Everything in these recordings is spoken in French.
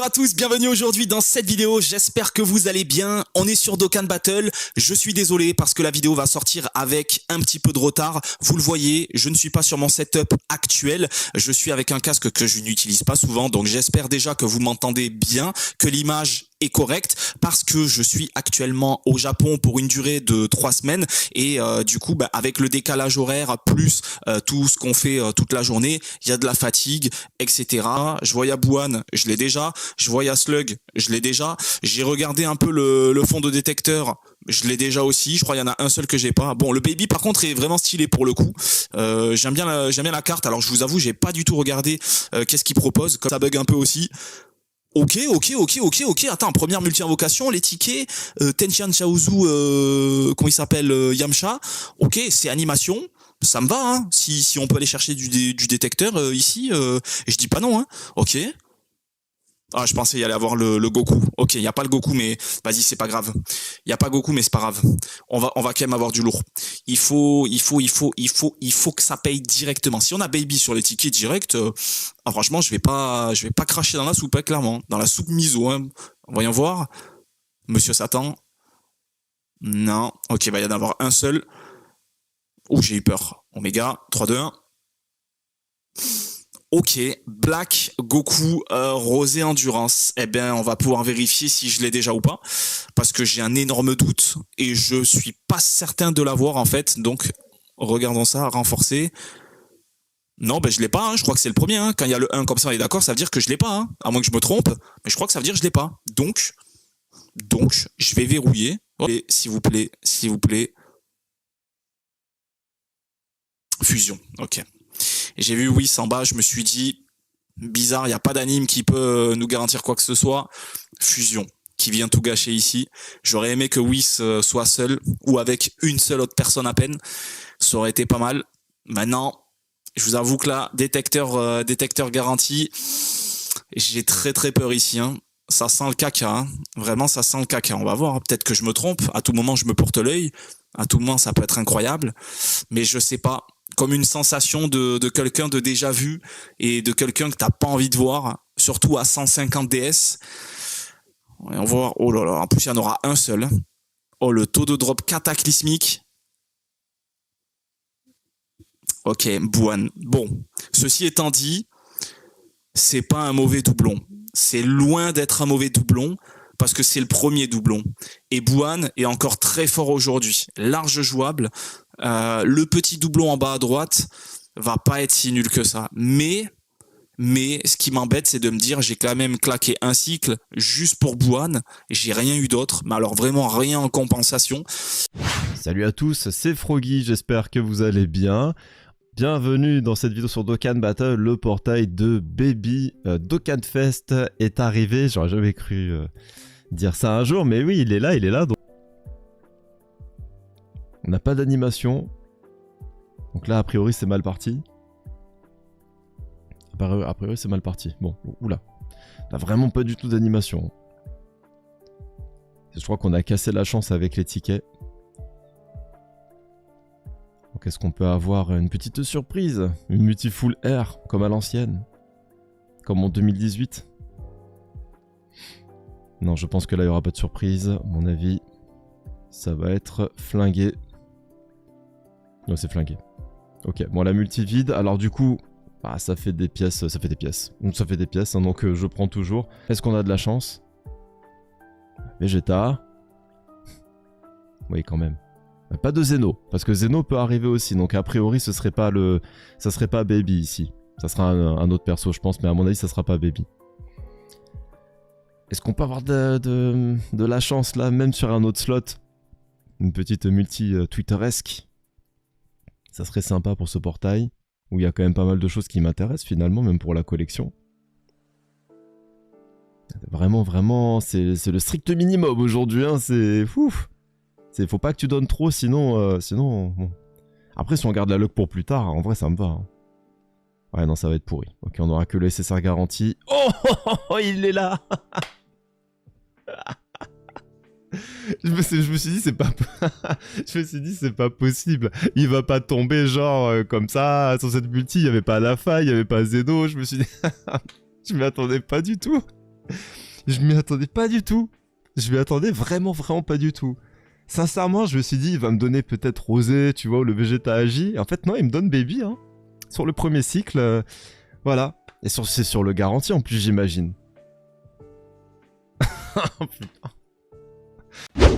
à tous, bienvenue aujourd'hui dans cette vidéo, j'espère que vous allez bien. On est sur Dokkan Battle, je suis désolé parce que la vidéo va sortir avec un petit peu de retard. Vous le voyez, je ne suis pas sur mon setup actuel, je suis avec un casque que je n'utilise pas souvent, donc j'espère déjà que vous m'entendez bien, que l'image est correcte parce que je suis actuellement au Japon pour une durée de 3 semaines et du coup avec le décalage horaire plus tout ce qu'on fait toute la journée, il y a de la fatigue, etc. Je vois Yabouane, je l'ai déjà, je vois Slug, je l'ai déjà, j'ai regardé un peu le fond de détecteur, je l'ai déjà aussi, je crois qu'il y en a un seul que j'ai pas. Bon, le baby par contre est vraiment stylé pour le coup. J'aime bien la carte. Alors je vous avoue, j'ai pas du tout regardé qu'est-ce qu'il propose, comme ça bug un peu aussi. Ok. Attends, première multi-invocation, les tickets, Tenchian Chaozu, comment il s'appelle, Yamcha. Ok, c'est animation, ça me va, hein. Si on peut aller chercher du détecteur ici, je dis pas non, hein. Ok. Ah, je pensais y aller avoir le Goku. Ok, y a pas le Goku, mais vas-y, c'est pas grave. Y a pas Goku, mais c'est pas grave. On va quand même avoir du lourd. Il faut que ça paye directement. Si on a Baby sur les tickets directs, franchement, je vais pas cracher dans la soupe, hein, clairement. Dans la soupe miso, hein. Voyons voir. Monsieur Satan. Non. Ok, bah, y en a avoir un seul. Ouh, j'ai eu peur. Oméga, 3, 2, 1. Ok, Black, Goku, Rosé Endurance. Eh bien, on va pouvoir vérifier si je l'ai déjà ou pas, parce que j'ai un énorme doute et je suis pas certain de l'avoir en fait. Donc, regardons ça, renforcer. Non, ben je l'ai pas. Hein. Je crois que c'est le premier. Hein. Quand il y a le 1 comme ça, on est d'accord, ça veut dire que je l'ai pas. Hein. À moins que je me trompe, mais je crois que ça veut dire que je l'ai pas. Donc, je vais verrouiller. Et s'il vous plaît. Fusion. Ok. Et j'ai vu Whis en bas, je me suis dit, bizarre, il n'y a pas d'anime qui peut nous garantir quoi que ce soit. Fusion, qui vient tout gâcher ici. J'aurais aimé que Whis soit seul, ou avec une seule autre personne à peine. Ça aurait été pas mal. Maintenant, je vous avoue que là, détecteur garanti, j'ai très peur ici. Hein. Ça sent le caca, hein. Vraiment ça sent le caca. On va voir, peut-être que je me trompe. À tout moment, je me porte l'œil. À tout moment, ça peut être incroyable. Mais je sais pas. Comme une sensation de quelqu'un de déjà vu et de quelqu'un que t'as pas envie de voir, surtout à 150 DS. Ouais, on va voir. Oh là là, en plus il y en aura un seul. Oh, le taux de drop cataclysmique. Ok, Buan. Bon, ceci étant dit, c'est pas un mauvais doublon. C'est loin d'être un mauvais doublon parce que c'est le premier doublon. Et Buan est encore très fort aujourd'hui, large jouable. Le petit doublon en bas à droite va pas être si nul que ça. Mais ce qui m'embête, c'est de me dire j'ai quand même claqué un cycle juste pour Buan. J'ai rien eu d'autre, mais alors vraiment rien en compensation. Salut à tous, c'est Froggy, j'espère que vous allez bien. Bienvenue dans cette vidéo sur Dokkan Battle, le portail de Baby. Dokkan Fest est arrivé, j'aurais jamais cru dire ça un jour, mais oui, il est là. Donc... On n'a pas d'animation. Donc là, a priori, c'est mal parti. A priori, c'est mal parti. Bon, oula. On n'a vraiment pas du tout d'animation. Je crois qu'on a cassé la chance avec les tickets. Donc est-ce qu'on peut avoir une petite surprise? Une multi-full air, comme à l'ancienne? Comme en 2018? Non, je pense que là, il n'y aura pas de surprise. À mon avis, ça va être flingué. Non, c'est flingué. Ok, bon, la multi-vide. Alors du coup, ça fait des pièces. Donc ça fait des pièces, hein, donc je prends toujours. Est-ce qu'on a de la chance? Vegeta. Oui, quand même. Pas de Zeno, parce que Zeno peut arriver aussi, donc a priori ça serait pas Baby ici. Ça sera un autre perso je pense, mais à mon avis ça sera pas Baby. Est-ce qu'on peut avoir de la chance là, même sur un autre slot? Une petite multi twitteresque. Ça serait sympa pour ce portail, où il y a quand même pas mal de choses qui m'intéressent finalement, même pour la collection. Vraiment, c'est le strict minimum aujourd'hui, hein, c'est ouf. Faut pas que tu donnes trop, sinon bon. Après, si on garde la luck pour plus tard, en vrai, ça me va. Hein. Ouais, non, ça va être pourri. Ok, on aura que le SSR garanti. Oh, il est là. je me suis dit, c'est pas... je me suis dit, c'est pas possible. Il va pas tomber, genre, comme ça, sur cette multi. Il y avait pas la faille, il y avait pas Zeno. Je me suis dit... je m'y attendais pas du tout. Je m'y attendais pas du tout. Je m'y attendais vraiment pas du tout. Sincèrement, je me suis dit, il va me donner peut-être Rosé, tu vois, ou le Vegeta Agi. En fait, non, il me donne Baby, hein. Sur le premier cycle, voilà. Et c'est sur le garanti, en plus, j'imagine.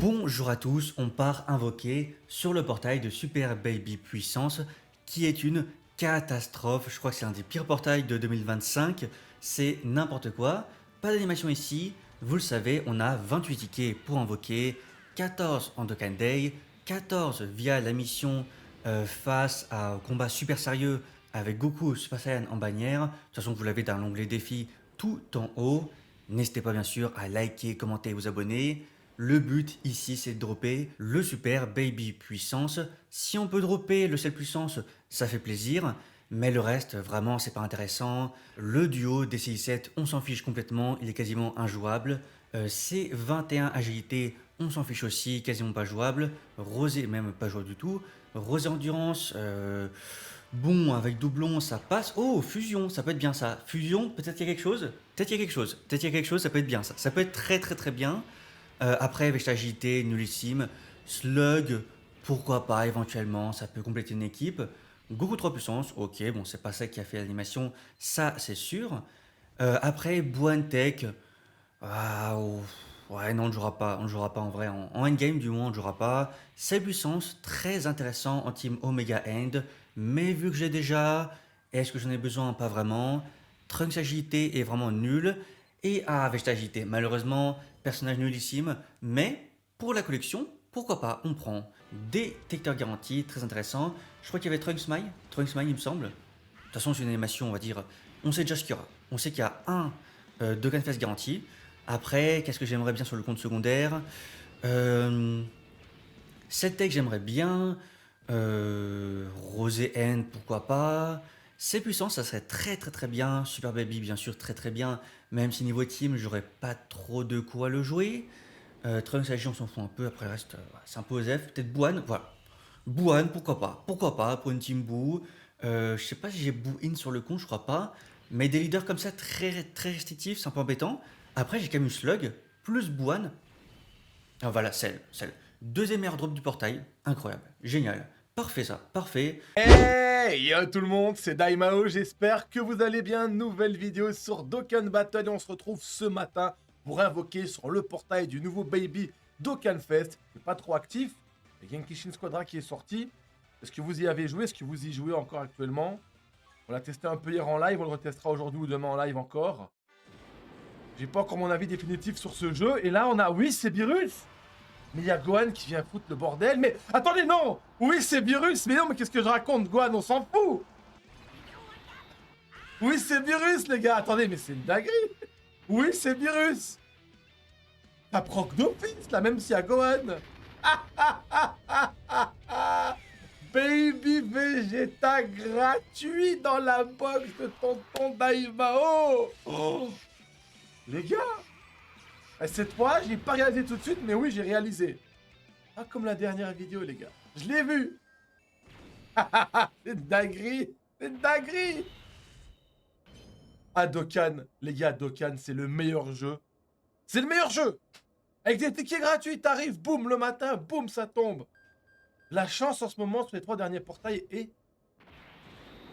Bonjour à tous, on part invoquer sur le portail de Super Baby Puissance, qui est une catastrophe. Je crois que c'est un des pires portails de 2025. C'est n'importe quoi. Pas d'animation ici. Vous le savez, on a 28 tickets pour invoquer, 14 en Dokkan Day, 14 via la mission face à combat super sérieux avec Goku Super Saiyan en bannière. De toute façon, vous l'avez dans l'onglet défi tout en haut. N'hésitez pas bien sûr à liker, commenter et vous abonner. Le but ici, c'est de dropper le Super Baby Puissance. Si on peut dropper le Ciel Puissance, ça fait plaisir. Mais le reste, vraiment, c'est pas intéressant. Le duo DCI7, on s'en fiche complètement. Il est quasiment injouable. C21 Agilité, on s'en fiche aussi, quasiment pas jouable. Rosé, même pas jouable du tout. Rosé Endurance, bon, avec doublon, ça passe. Oh, Fusion, ça peut être bien ça. Fusion, peut-être qu'il y a quelque chose. Peut-être qu'il y a quelque chose. Peut-être qu'il y a quelque chose, ça peut être bien ça. Ça peut être très bien. Après, Vegeta Agilité, nullissime. Slug, pourquoi pas, éventuellement, ça peut compléter une équipe. Goku 3 puissance, ok, bon, c'est pas ça qui a fait l'animation, ça c'est sûr. Après, Buan Tech, ah, ouais, non, on ne jouera pas en vrai. En endgame, du moins, on ne jouera pas. 7 puissance, très intéressant en team Omega End, mais vu que j'ai déjà, est-ce que j'en ai besoin? Pas vraiment. Trunks Agilité est vraiment nul. Et Vegeta Agilité, malheureusement, personnage nullissime, mais pour la collection, pourquoi pas, on prend des détecteurs garantis, très intéressant. Je crois qu'il y avait Trunks Smile, il me semble. De toute façon, c'est une animation, on va dire, on sait déjà ce qu'il y aura. On sait qu'il y a un Dokkan Fest garanti. Après, qu'est-ce que j'aimerais bien sur le compte secondaire? Cette tech, j'aimerais bien. Rosé N, pourquoi pas. C'est puissant, ça serait très bien. Super Baby, bien sûr, très bien. Même si niveau team, j'aurais pas trop de quoi le jouer. Trunks Agi, on s'en fout un peu. Après, le reste, c'est un peu OSF. Peut-être Buan, voilà. Buan, pourquoi pas, pour une team Boo. Je sais pas si j'ai Boo in sur le compte, je crois pas. Mais des leaders comme ça, très restrictifs, c'est un peu embêtant. Après, j'ai quand même eu Slug, plus Buan. Ah, voilà, celle. Deuxième meilleur drop du portail. Incroyable, génial. Parfait ça, parfait. Hey yo tout le monde, c'est Daimao, j'espère que vous allez bien. Nouvelle vidéo sur Dokkan Battle et on se retrouve ce matin pour invoquer sur le portail du nouveau Baby Dokkan Fest. C'est pas trop actif. Il y a Genkishin Squadra qui est sorti. Est-ce que vous y avez joué? Est-ce que vous y jouez encore actuellement? On l'a testé un peu hier en live, on le retestera aujourd'hui ou demain en live encore. J'ai pas encore mon avis définitif sur ce jeu. Et là on a, oui c'est Virus. Mais il y a Gohan qui vient foutre le bordel. Mais attendez, non! Oui, c'est Virus. Mais non, mais qu'est-ce que je raconte, Gohan? On s'en fout! Oui, c'est Virus, les gars. Attendez, mais c'est une dinguerie. Oui, c'est Virus. Ça proc d'office, là, même s'il y a Gohan. Baby Vegeta gratuit dans la box de tonton Daimao. Oh. Les gars! Cette fois, je l'ai pas réalisé tout de suite, mais oui, j'ai réalisé. Pas comme la dernière vidéo, les gars. Je l'ai vu. C'est une dinguerie. C'est une dinguerie. Dokkan, les gars, Dokkan, c'est le meilleur jeu. C'est le meilleur jeu. Avec des tickets gratuits, t'arrives, boum, le matin, boum, ça tombe. La chance en ce moment sur les 3 derniers portails est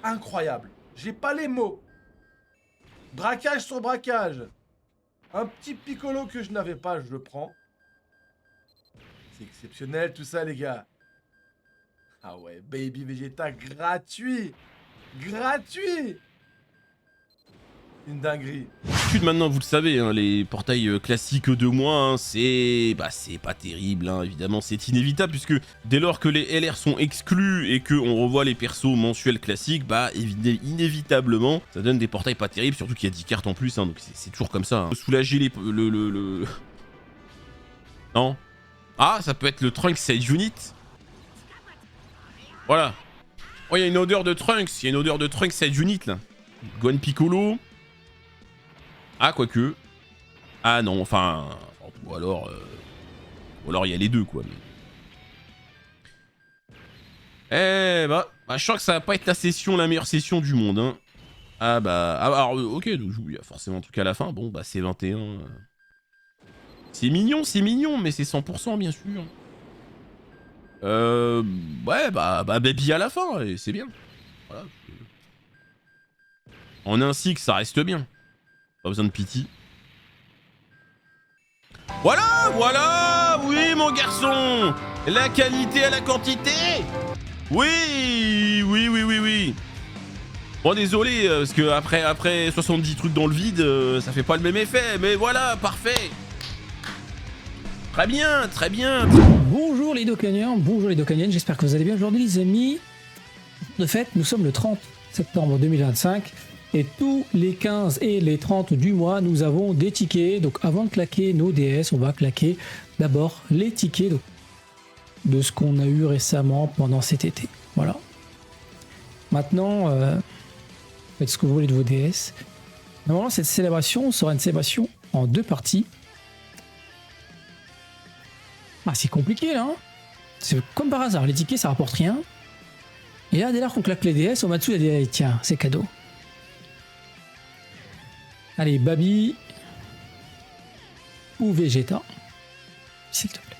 incroyable. J'ai pas les mots. Braquage sur braquage. Un petit Piccolo que je n'avais pas, je le prends. C'est exceptionnel tout ça, les gars. Ah ouais, Baby Vegeta gratuit. Gratuit. Une dinguerie. Maintenant, vous le savez, hein, les portails classiques de moins, c'est pas terrible, hein, évidemment, c'est inévitable, puisque dès lors que les LR sont exclus et qu'on revoit les persos mensuels classiques, inévitablement, ça donne des portails pas terribles, surtout qu'il y a 10 cartes en plus, hein, donc c'est toujours comme ça. Hein. Soulager le... Non. Ah, ça peut être le Trunks Side Unit. Voilà. Oh, il y a une odeur de Trunks, Side Unit, là. Gohan Piccolo. Ah, quoique. Ah non, enfin... Ou alors il y a les deux, quoi. Mais... je sens que ça va pas être la meilleure session du monde, hein. Ah bah, alors ok, donc il y a forcément un truc à la fin. Bon bah c'est 21. C'est mignon, mais c'est 100% bien sûr. Ouais, bah baby à la fin, et c'est bien. Voilà. En un cycle, ça reste bien. Pas besoin de pity. Voilà, oui mon garçon. La qualité à la quantité. Oui. Bon désolé, parce que après 70 trucs dans le vide, ça fait pas le même effet, mais voilà, parfait. Très bien. Bonjour les Dokaniens, bonjour les Dokaniennes, j'espère que vous allez bien aujourd'hui les amis. De fait, nous sommes le 30 septembre 2025 et tous les 15 et les 30 du mois, nous avons des tickets. Donc avant de claquer nos DS, on va claquer d'abord les tickets de ce qu'on a eu récemment pendant cet été. Voilà. Maintenant, faites ce que vous voulez de vos DS. Normalement, cette célébration sera une célébration en 2 parties. Ah, c'est compliqué là, hein. C'est comme par hasard, les tickets ça rapporte rien. Et là, dès lors qu'on claque les DS, Omatsu a dit allez, tiens, c'est cadeau. Allez, Babi ou Vegeta, s'il te plaît.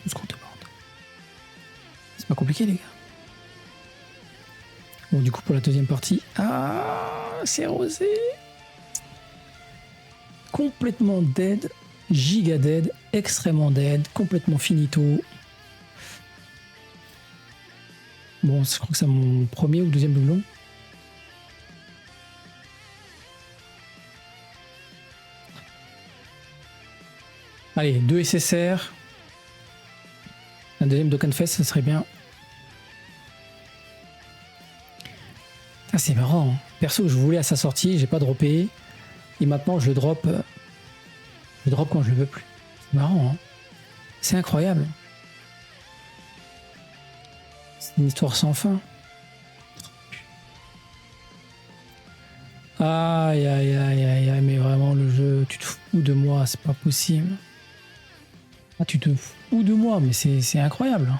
Tout ce qu'on te demande. C'est pas compliqué, les gars. Bon, du coup, pour la deuxième partie, c'est rosé. Complètement dead. Giga dead, extrêmement dead, complètement finito. Bon, je crois que c'est mon premier ou deuxième doublon. Allez, 2 SSR. Un deuxième Dokkan Fest, ça serait bien. Ah, c'est marrant, hein. Perso, je voulais à sa sortie, j'ai pas droppé. Et maintenant, je le drop. Je drop quand je le veux plus. C'est marrant, hein. C'est incroyable. C'est une histoire sans fin. Aïe, mais vraiment le jeu, tu te fous de moi, c'est pas possible. Ah, tu te fous de moi, mais c'est incroyable.